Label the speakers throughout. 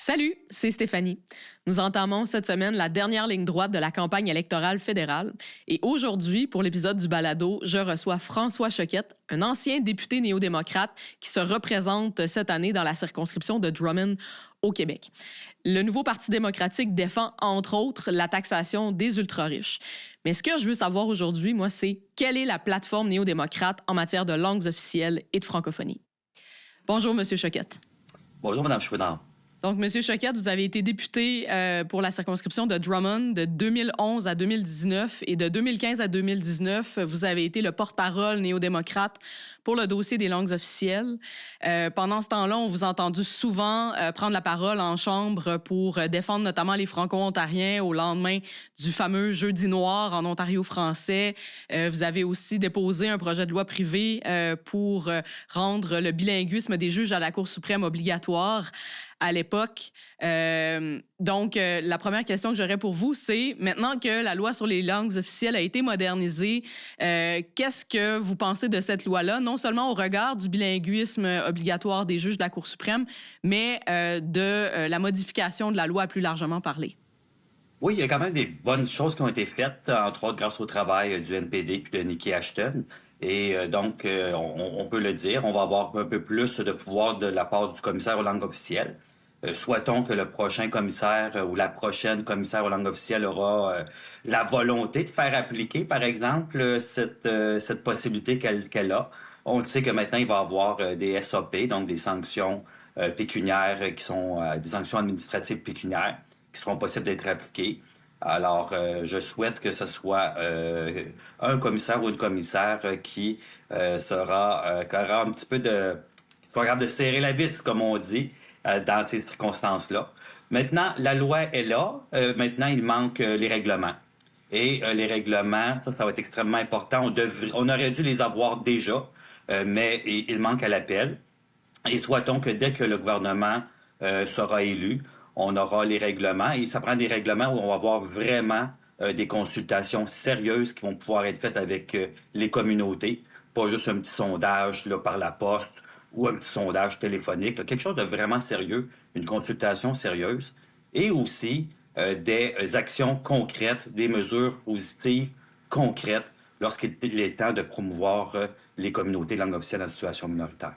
Speaker 1: Salut, c'est Stéphanie. Nous entamons cette semaine la dernière ligne droite de la campagne électorale fédérale. Et aujourd'hui, pour l'épisode du balado, je reçois François Choquette, un ancien député néo-démocrate qui se représente cette année dans la circonscription de Drummond au Québec. Le nouveau Parti démocratique défend, entre autres, la taxation des ultra-riches. Mais ce que je veux savoir aujourd'hui, moi, c'est quelle est la plateforme néo-démocrate en matière de langues officielles et de francophonie. Bonjour, Monsieur Choquette.
Speaker 2: Bonjour, Mme Chouinard.
Speaker 1: Donc, M. Choquette, vous avez été député pour la circonscription de Drummond de 2011 à 2019 et de 2015 à 2019, vous avez été le porte-parole néo-démocrate pour le dossier des langues officielles. Pendant ce temps-là, on vous a entendu souvent prendre la parole en chambre pour défendre notamment les Franco-ontariens au lendemain du fameux Jeudi noir en Ontario français. Vous avez aussi déposé un projet de loi privé pour rendre le bilinguisme des juges à la Cour suprême obligatoire à l'époque. Donc, la première question que j'aurais pour vous, c'est maintenant que la loi sur les langues officielles a été modernisée, qu'est-ce que vous pensez de cette loi-là, non seulement au regard du bilinguisme obligatoire des juges de la Cour suprême, mais de la modification de la loi à plus largement parler?
Speaker 2: Oui, il y a quand même des bonnes choses qui ont été faites, entre autres grâce au travail du NPD puis de Nikki Ashton. Et donc, on peut le dire, on va avoir un peu plus de pouvoir de la part du commissaire aux langues officielles. Souhaitons que le prochain commissaire ou la prochaine commissaire aux langues officielles aura la volonté de faire appliquer, par exemple, cette possibilité qu'elle a. On sait que maintenant, il va y avoir des SOP, donc des sanctions pécuniaires qui sont des sanctions administratives pécuniaires qui seront possibles d'être appliquées. Alors, je souhaite que ce soit un commissaire ou une commissaire qui aura un petit peu qui soit capable de serrer la vis, comme on dit, dans ces circonstances-là. Maintenant, la loi est là. Maintenant, il manque les règlements. Et les règlements, ça va être extrêmement important. On aurait dû les avoir déjà, mais il manque à l'appel. Et souhaitons que dès que le gouvernement sera élu, on aura les règlements. Et ça prend des règlements où on va avoir vraiment des consultations sérieuses qui vont pouvoir être faites avec les communautés. Pas juste un petit sondage là, par la poste ou un petit sondage téléphonique. Là, quelque chose de vraiment sérieux, une consultation sérieuse. Et aussi des actions concrètes, des mesures positives concrètes lorsqu'il est temps de promouvoir les communautés de langue officielle en situation minoritaire.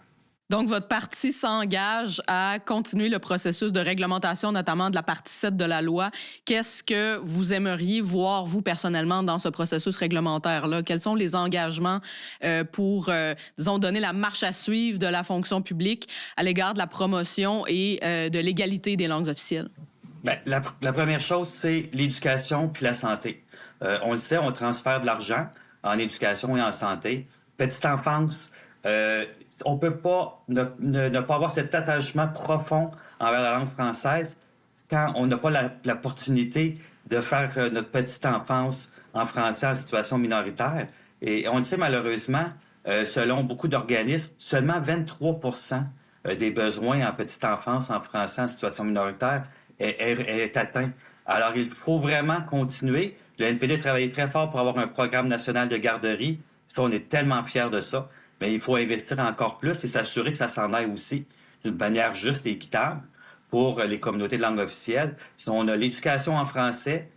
Speaker 1: Donc, votre parti s'engage à continuer le processus de réglementation, notamment de la partie 7 de la loi. Qu'est-ce que vous aimeriez voir, vous, personnellement, dans ce processus réglementaire-là? Quels sont les engagements pour, disons, donner la marche à suivre de la fonction publique à l'égard de la promotion et de l'égalité des langues officielles?
Speaker 2: Bien, la première chose, c'est l'éducation puis la santé. On le sait, on transfère de l'argent en éducation et en santé. Petite enfance, on ne peut pas ne pas avoir cet attachement profond envers la langue française quand on n'a pas l'opportunité de faire notre petite enfance en français en situation minoritaire. Et on le sait malheureusement, selon beaucoup d'organismes, seulement 23% des besoins en petite enfance en français en situation minoritaire est atteint. Alors, il faut vraiment continuer. Le NPD a travaillé très fort pour avoir un programme national de garderie. Ça, on est tellement fiers de ça. Mais il faut investir encore plus et s'assurer que ça s'en aille aussi d'une manière juste et équitable pour les communautés de langue officielle. Sinon, on a l'éducation en français.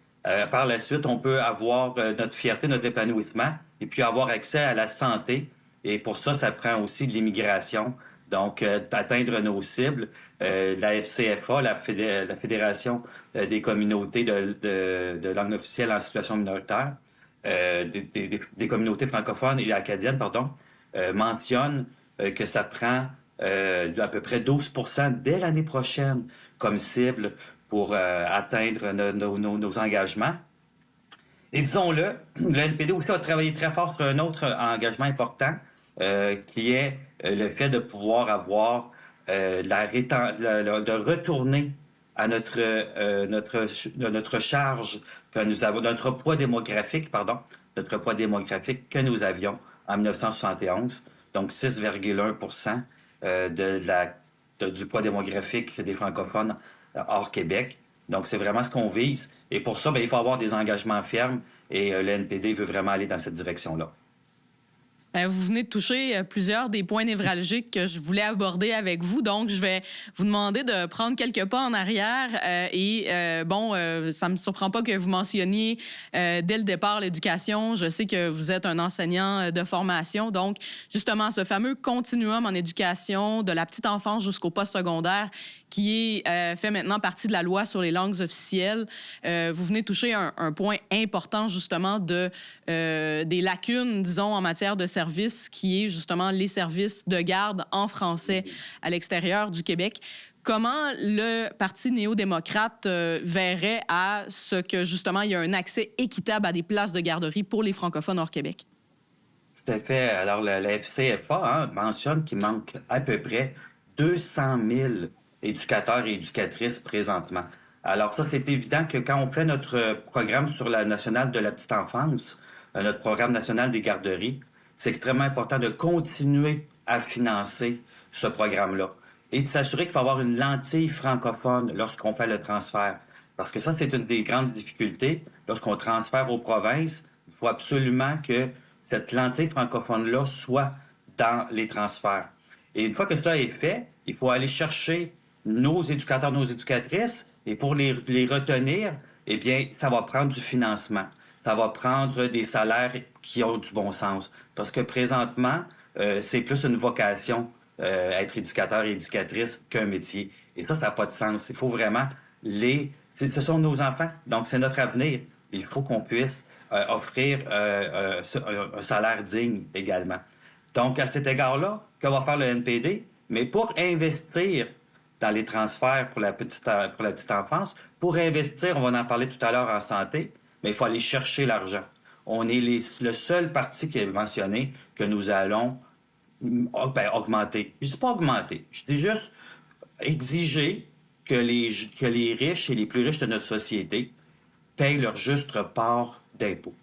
Speaker 2: Par la suite, on peut avoir notre fierté, notre épanouissement et puis avoir accès à la santé. Et pour ça, ça prend aussi de l'immigration. Donc, atteindre nos cibles. La FCFA, la Fédération des communautés de langue officielle en situation minoritaire, des communautés francophones et acadiennes, pardon, mentionne que ça prend à peu près 12% dès l'année prochaine comme cible pour atteindre nos engagements. Et disons-le, le NPD aussi a travaillé très fort sur un autre engagement important qui est le fait de pouvoir avoir de retourner à notre charge que nous avons, notre poids démographique que nous avions en 1971, donc 6,1% du poids démographique des francophones hors Québec. Donc, c'est vraiment ce qu'on vise. Et pour ça, bien, il faut avoir des engagements fermes et le NPD veut vraiment aller dans cette direction-là.
Speaker 1: Vous venez de toucher plusieurs des points névralgiques que je voulais aborder avec vous. Donc, je vais vous demander de prendre quelques pas en arrière. Ça ne me surprend pas que vous mentionniez dès le départ l'éducation. Je sais que vous êtes un enseignant de formation. Donc, justement, ce fameux continuum en éducation de la petite enfance jusqu'au postsecondaire qui est fait maintenant partie de la loi sur les langues officielles. Vous venez de toucher un point important, justement, des lacunes, disons, en matière de services, qui est justement les services de garde en français à l'extérieur du Québec. Comment le Parti néo-démocrate verrait à ce que, justement, il y a un accès équitable à des places de garderie pour les francophones hors Québec?
Speaker 2: Tout à fait. Alors, la FCFA mentionne qu'il manque à peu près 200 000 éducateurs et éducatrices présentement. Alors ça, c'est évident que quand on fait notre programme sur la nationale de la petite enfance, notre programme national des garderies, c'est extrêmement important de continuer à financer ce programme-là et de s'assurer qu'il va y avoir une lentille francophone lorsqu'on fait le transfert. Parce que ça, c'est une des grandes difficultés. Lorsqu'on transfère aux provinces, il faut absolument que cette lentille francophone-là soit dans les transferts. Et une fois que cela est fait, il faut aller chercher nos éducateurs, nos éducatrices, et pour les retenir, eh bien, ça va prendre du financement. Ça va prendre des salaires qui ont du bon sens. Parce que présentement, c'est plus une vocation, être éducateur et éducatrice, qu'un métier. Et ça n'a pas de sens. Il faut vraiment ce sont nos enfants, donc c'est notre avenir. Il faut qu'on puisse offrir un salaire digne également. Donc, à cet égard-là, que va faire le NPD? Mais pour investir dans les transferts pour la petite enfance, pour investir, on va en parler tout à l'heure en santé, mais il faut aller chercher l'argent. On est le seul parti qui a mentionné que nous allons augmenter. Je ne dis pas augmenter, je dis juste exiger que les riches et les plus riches de notre société payent leur juste part d'impôts.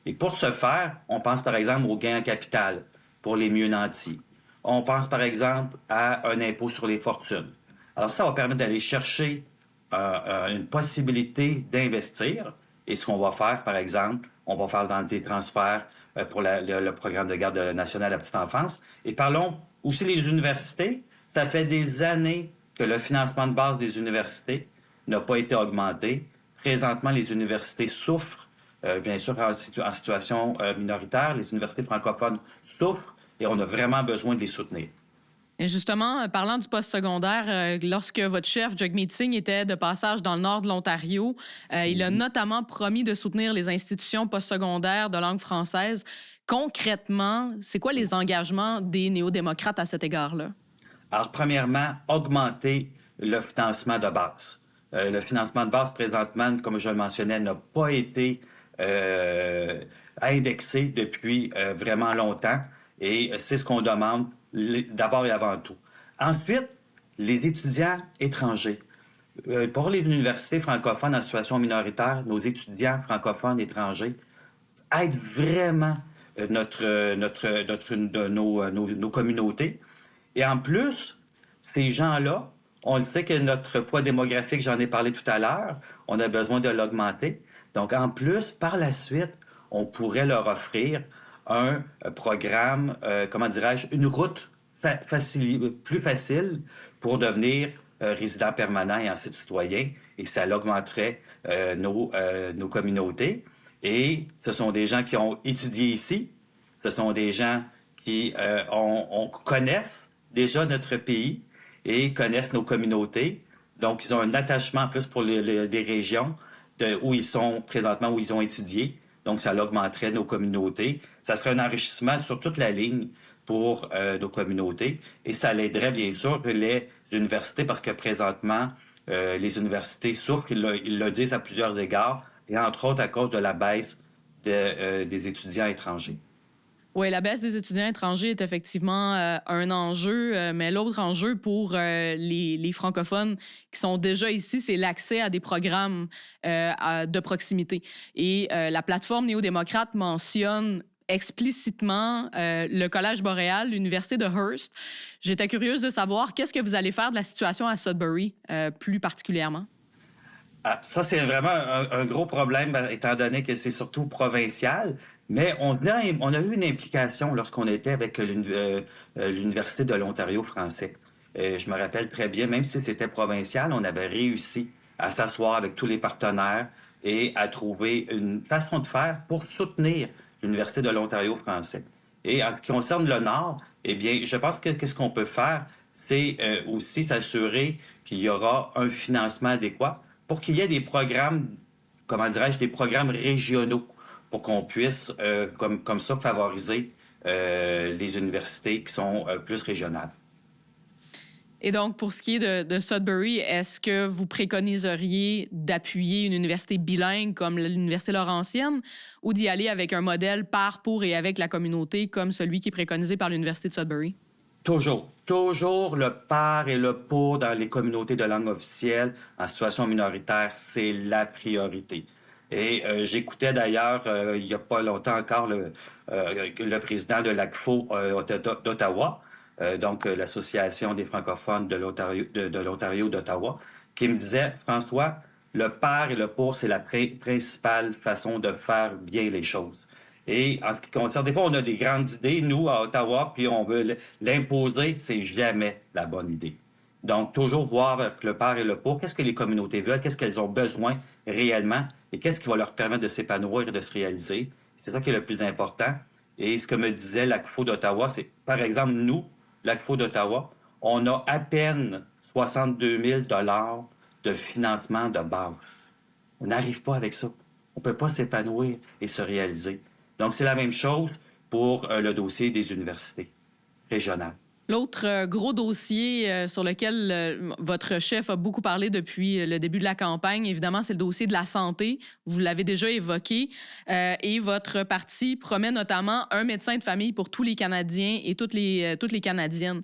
Speaker 2: Et pour ce faire, on pense par exemple au gain en capital pour les mieux nantis. On pense par exemple à un impôt sur les fortunes. Alors ça va permettre d'aller chercher une possibilité d'investir. Et ce qu'on va faire, par exemple, on va faire dans des transferts pour le programme de garde nationale à la petite enfance. Et parlons aussi des universités. Ça fait des années que le financement de base des universités n'a pas été augmenté. Présentement, les universités souffrent, bien sûr, en situation minoritaire. Les universités francophones souffrent et on a vraiment besoin de les soutenir.
Speaker 1: Et justement, parlant du postsecondaire, lorsque votre chef, Jagmeet Singh, était de passage dans le nord de l'Ontario, il a notamment promis de soutenir les institutions postsecondaires de langue française. Concrètement, c'est quoi les engagements des néo-démocrates à cet égard-là?
Speaker 2: Alors, premièrement, augmenter le financement de base. Le financement de base, présentement, comme je le mentionnais, n'a pas été indexé depuis vraiment longtemps. Et c'est ce qu'on demande d'abord et avant tout. Ensuite, les étudiants étrangers. Pour les universités francophones en situation minoritaire, nos étudiants francophones étrangers aident vraiment nos communautés. Et en plus, ces gens-là, on le sait que notre poids démographique, j'en ai parlé tout à l'heure, on a besoin de l'augmenter. Donc, en plus, par la suite, on pourrait leur offrir un programme, une route plus facile pour devenir résident permanent et ensuite citoyen. Et ça augmenterait nos communautés. Et ce sont des gens qui ont étudié ici. Ce sont des gens qui connaissent déjà notre pays et connaissent nos communautés. Donc, ils ont un attachement plus pour les régions où ils sont présentement, où ils ont étudié. Donc, ça augmenterait nos communautés. Ça serait un enrichissement sur toute la ligne pour nos communautés. Et ça l'aiderait, bien sûr, les universités, parce que présentement, les universités souffrent, ils le disent à plusieurs égards, et entre autres à cause de la baisse des étudiants étrangers.
Speaker 1: Oui, la baisse des étudiants étrangers est effectivement un enjeu, mais l'autre enjeu pour les francophones qui sont déjà ici, c'est l'accès à des programmes de proximité. Et la plateforme néo-démocrate mentionne explicitement le Collège Boréal, l'Université de Hearst. J'étais curieuse de savoir qu'est-ce que vous allez faire de la situation à Sudbury, plus particulièrement?
Speaker 2: Ah, ça, c'est vraiment un gros problème, étant donné que c'est surtout provincial. Mais on a eu une implication lorsqu'on était avec l'Université de l'Ontario français. Je me rappelle très bien, même si c'était provincial, on avait réussi à s'asseoir avec tous les partenaires et à trouver une façon de faire pour soutenir l'Université de l'Ontario français. Et en ce qui concerne le Nord, eh bien, je pense que qu'est-ce qu'on peut faire, c'est aussi s'assurer qu'il y aura un financement adéquat pour qu'il y ait des programmes, comment dirais-je, des programmes régionaux pour qu'on puisse, comme ça, favoriser les universités qui sont plus régionales.
Speaker 1: Et donc, pour ce qui est de Sudbury, est-ce que vous préconiseriez d'appuyer une université bilingue comme l'Université Laurentienne ou d'y aller avec un modèle par, pour et avec la communauté comme celui qui est préconisé par l'Université de Sudbury?
Speaker 2: Toujours le par et le pour dans les communautés de langue officielle en situation minoritaire, c'est la priorité. Et j'écoutais d'ailleurs, il n'y a pas longtemps encore, le président de l'ACFO d'Ottawa, donc l'Association des francophones de l'Ontario d'Ottawa, qui me disait, François, le par et le pour, c'est la principale façon de faire bien les choses. Et en ce qui concerne, des fois, on a des grandes idées, nous, à Ottawa, puis on veut l'imposer, c'est jamais la bonne idée. Donc, toujours voir avec le par et le pour, qu'est-ce que les communautés veulent, qu'est-ce qu'elles ont besoin réellement, et qu'est-ce qui va leur permettre de s'épanouir et de se réaliser. C'est ça qui est le plus important. Et ce que me disait l'ACFO d'Ottawa, c'est, par exemple, nous, l'ACFO d'Ottawa, on a à peine 62 000 de financement de base. On n'arrive pas avec ça. On ne peut pas s'épanouir et se réaliser. Donc, c'est la même chose pour le dossier des universités régionales.
Speaker 1: L'autre gros dossier sur lequel votre chef a beaucoup parlé depuis le début de la campagne, évidemment, c'est le dossier de la santé. Vous l'avez déjà évoqué. Et votre parti promet notamment un médecin de famille pour tous les Canadiens et toutes les Canadiennes.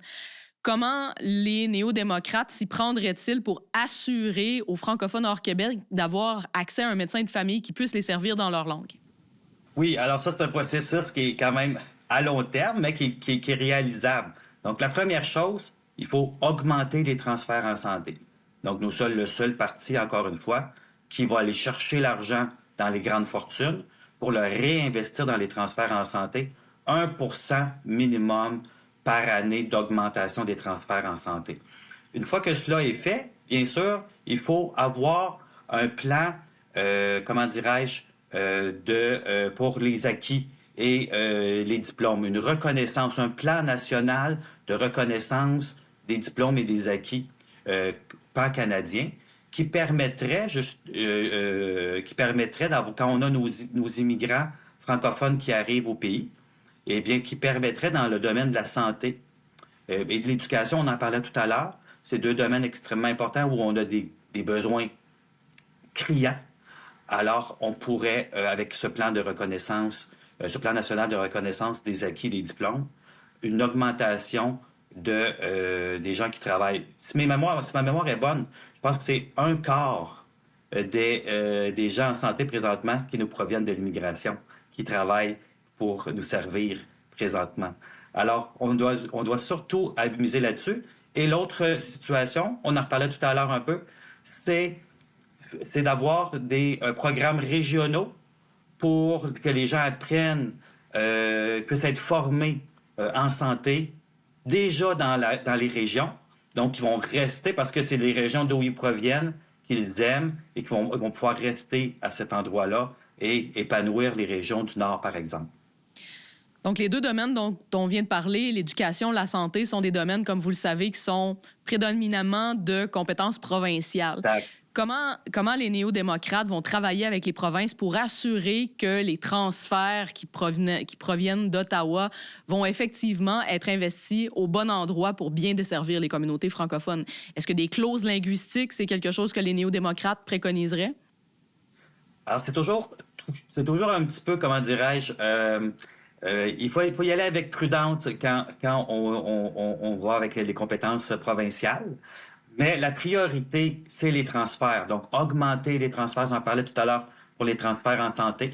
Speaker 1: Comment les néo-démocrates s'y prendraient-ils pour assurer aux francophones hors Québec d'avoir accès à un médecin de famille qui puisse les servir dans leur langue?
Speaker 2: Oui, alors ça, c'est un processus qui est quand même à long terme, mais qui est réalisable. Donc, la première chose, il faut augmenter les transferts en santé. Donc, nous sommes le seul parti, encore une fois, qui va aller chercher l'argent dans les grandes fortunes pour le réinvestir dans les transferts en santé. 1 minimum par année d'augmentation des transferts en santé. Une fois que cela est fait, bien sûr, il faut avoir un plan, comment dirais-je, pour les acquis et les diplômes, une reconnaissance, un plan national de reconnaissance des diplômes et des acquis pan-canadiens qui permettrait, quand on a nos immigrants francophones qui arrivent au pays, eh bien, qui permettrait dans le domaine de la santé et de l'éducation, on en parlait tout à l'heure, c'est deux domaines extrêmement importants où on a des besoins criants. Alors, on pourrait, avec ce plan de reconnaissance, ce plan national de reconnaissance des acquis et des diplômes, une augmentation des gens qui travaillent. Si ma mémoire est bonne, je pense que c'est un quart des gens en santé présentement qui nous proviennent de l'immigration, qui travaillent pour nous servir présentement. Alors, on doit surtout miser là-dessus. Et l'autre situation, on en reparlait tout à l'heure un peu, c'est d'avoir des programmes régionaux pour que les gens apprennent, puissent être formés en santé, déjà dans les régions. Donc, ils vont rester parce que c'est les régions d'où ils proviennent, qu'ils aiment et qu'ils vont pouvoir rester à cet endroit-là et épanouir les régions du Nord, par exemple.
Speaker 1: Donc, les deux domaines dont on vient de parler, l'éducation, la santé, sont des domaines, comme vous le savez, qui sont prédominamment de compétences provinciales. Comment les néo-démocrates vont travailler avec les provinces pour assurer que les transferts qui proviennent d'Ottawa vont effectivement être investis au bon endroit pour bien desservir les communautés francophones? Est-ce que des clauses linguistiques, c'est quelque chose que les néo-démocrates préconiseraient?
Speaker 2: Alors, c'est toujours un petit peu, comment dirais-je, il faut y aller avec prudence quand on va avec les compétences provinciales. Mais la priorité, c'est les transferts. Donc, augmenter les transferts, j'en parlais tout à l'heure pour les transferts en santé.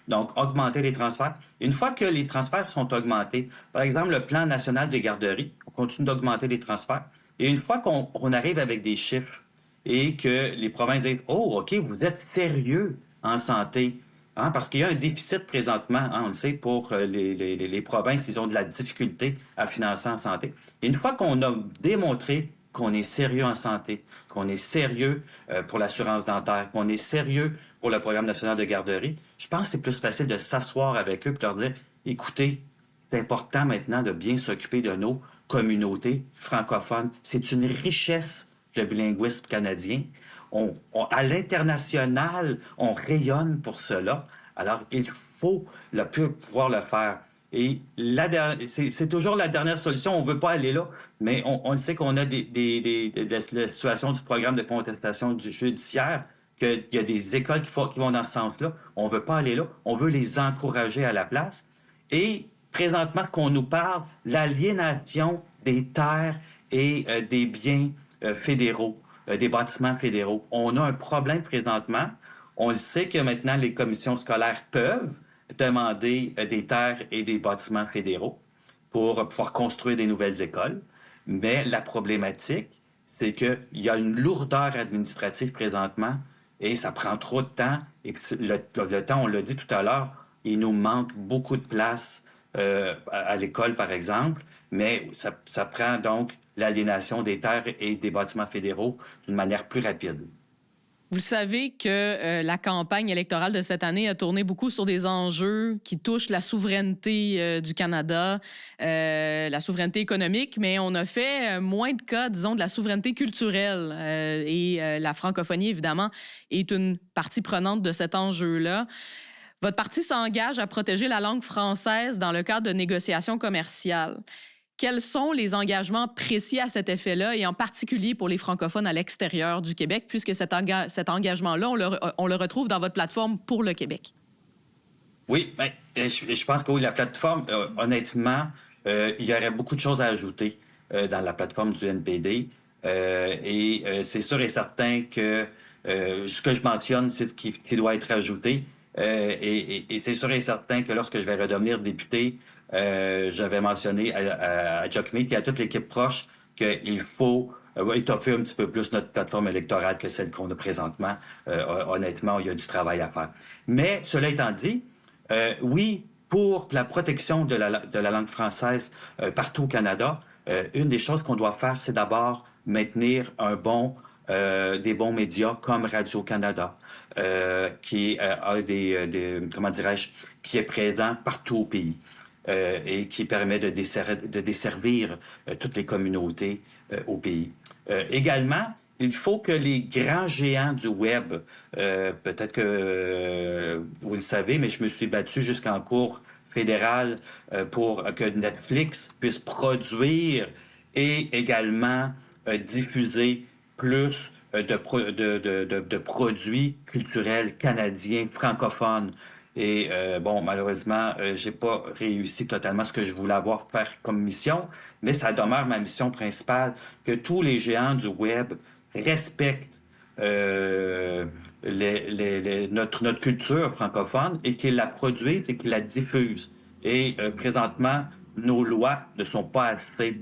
Speaker 2: Donc, augmenter les transferts. Une fois que les transferts sont augmentés, par exemple, le plan national de garderie, on continue d'augmenter les transferts. Et une fois qu'on arrive avec des chiffres et que les provinces disent « Oh, OK, vous êtes sérieux en santé. Hein, parce qu'il y a un déficit présentement, hein, on le sait, pour les provinces, ils ont de la difficulté à financer en santé. Et une fois qu'on a démontré qu'on est sérieux en santé, qu'on est sérieux pour l'assurance dentaire, qu'on est sérieux pour le programme national de garderie, je pense que c'est plus facile de s'asseoir avec eux et de leur dire, écoutez, c'est important maintenant de bien s'occuper de nos communautés francophones. C'est une richesse, le bilinguisme canadien. À l'international, on rayonne pour cela. Alors, il faut pouvoir le faire. Et c'est toujours la dernière solution. On ne veut pas aller là, mais on le sait qu'on a la situation du programme de contestation judiciaire, qu'il y a des écoles qui vont dans ce sens-là. On ne veut pas aller là. On veut les encourager à la place. Et présentement, ce qu'on nous parle, l'aliénation des terres et des biens fédéraux, des bâtiments fédéraux. On a un problème présentement. On le sait que maintenant, les commissions scolaires peuvent demander des terres et des bâtiments fédéraux pour pouvoir construire des nouvelles écoles. Mais la problématique, c'est qu'il y a une lourdeur administrative présentement et ça prend trop de temps. Et le temps, on l'a dit tout à l'heure, il nous manque beaucoup de place à l'école, par exemple, mais ça prend donc l'aliénation des terres et des bâtiments fédéraux d'une manière plus rapide.
Speaker 1: Vous savez que la campagne électorale de cette année a tourné beaucoup sur des enjeux qui touchent la souveraineté du Canada, la souveraineté économique, mais on a fait moins de cas, disons, de la souveraineté culturelle. La francophonie, évidemment, est une partie prenante de cet enjeu-là. Votre parti s'engage à protéger la langue française dans le cadre de négociations commerciales. Quels sont les engagements précis à cet effet-là, et en particulier pour les francophones à l'extérieur du Québec, puisque cet engagement-là, on le retrouve dans votre plateforme pour le Québec?
Speaker 2: Oui, ben, je pense que oui, la plateforme, honnêtement, il y aurait beaucoup de choses à ajouter dans la plateforme du NPD. C'est sûr et certain que ce que je mentionne, c'est ce qui doit être ajouté. Et c'est sûr et certain que lorsque je vais redevenir député, j'avais mentionné à Chuck Mead et à toute l'équipe proche qu'il faut étoffer un petit peu plus notre plateforme électorale que celle qu'on a présentement. Honnêtement, il y a du travail à faire. Mais cela étant dit, oui, pour la protection de la langue française partout au Canada, une des choses qu'on doit faire, c'est d'abord maintenir des bons médias comme Radio-Canada, qui a comment dirais-je, qui est présent partout au pays et qui permet de desservir toutes les communautés au pays. Également, il faut que les grands géants du web, peut-être que vous le savez, mais je me suis battu jusqu'en cour fédérale pour que Netflix puisse produire et également diffuser plus de produits culturels canadiens, francophones. Et malheureusement, j'ai pas réussi totalement ce que je voulais faire comme mission, mais ça demeure ma mission principale, que tous les géants du web respectent notre culture francophone et qu'ils la produisent et qu'ils la diffusent. Et présentement, nos lois ne sont pas assez,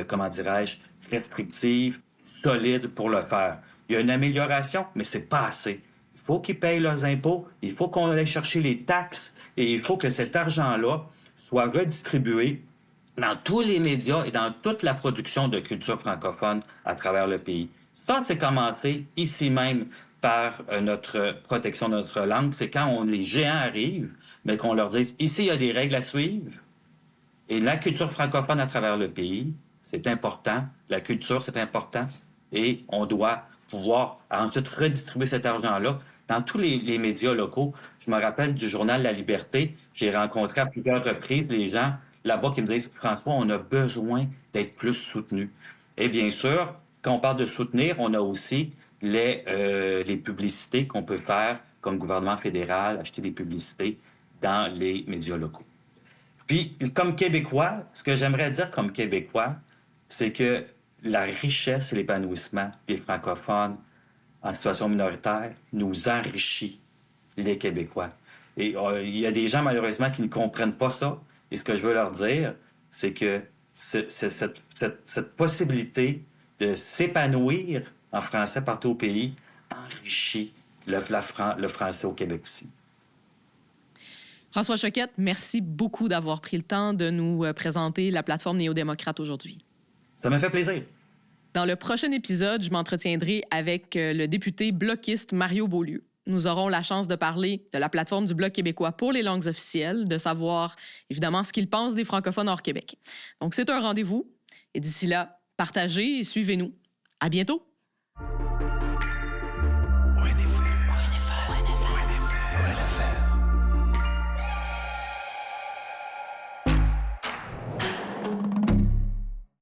Speaker 2: comment dirais-je, restrictives, solides pour le faire. Il y a une amélioration, mais c'est pas assez. Il faut qu'ils payent leurs impôts, il faut qu'on aille chercher les taxes et il faut que cet argent-là soit redistribué dans tous les médias et dans toute la production de culture francophone à travers le pays. Ça, c'est commencé ici même par notre protection de notre langue. C'est quand les géants arrivent, mais qu'on leur dise, ici, il y a des règles à suivre. Et la culture francophone à travers le pays, c'est important. La culture, c'est important. Et on doit pouvoir ensuite redistribuer cet argent-là dans tous les médias locaux. Je me rappelle du journal La Liberté. J'ai rencontré à plusieurs reprises les gens là-bas qui me disent, François, on a besoin d'être plus soutenus. Et bien sûr, quand on parle de soutenir, on a aussi les publicités qu'on peut faire comme gouvernement fédéral, acheter des publicités dans les médias locaux. Puis, comme Québécois, ce que j'aimerais dire comme Québécois, c'est que la richesse et l'épanouissement des francophones en situation minoritaire nous enrichit, les Québécois. Et il y a des gens, malheureusement, qui ne comprennent pas ça. Et ce que je veux leur dire, c'est que cette possibilité de s'épanouir en français partout au pays enrichit le français au Québec aussi.
Speaker 1: François Choquette, merci beaucoup d'avoir pris le temps de nous présenter la plateforme néo-démocrate aujourd'hui.
Speaker 2: Ça m'a fait plaisir.
Speaker 1: Dans le prochain épisode, je m'entretiendrai avec le député bloquiste Mario Beaulieu. Nous aurons la chance de parler de la plateforme du Bloc québécois pour les langues officielles, de savoir évidemment ce qu'il pense des francophones hors Québec. Donc, c'est un rendez-vous. Et d'ici là, partagez et suivez-nous. À bientôt!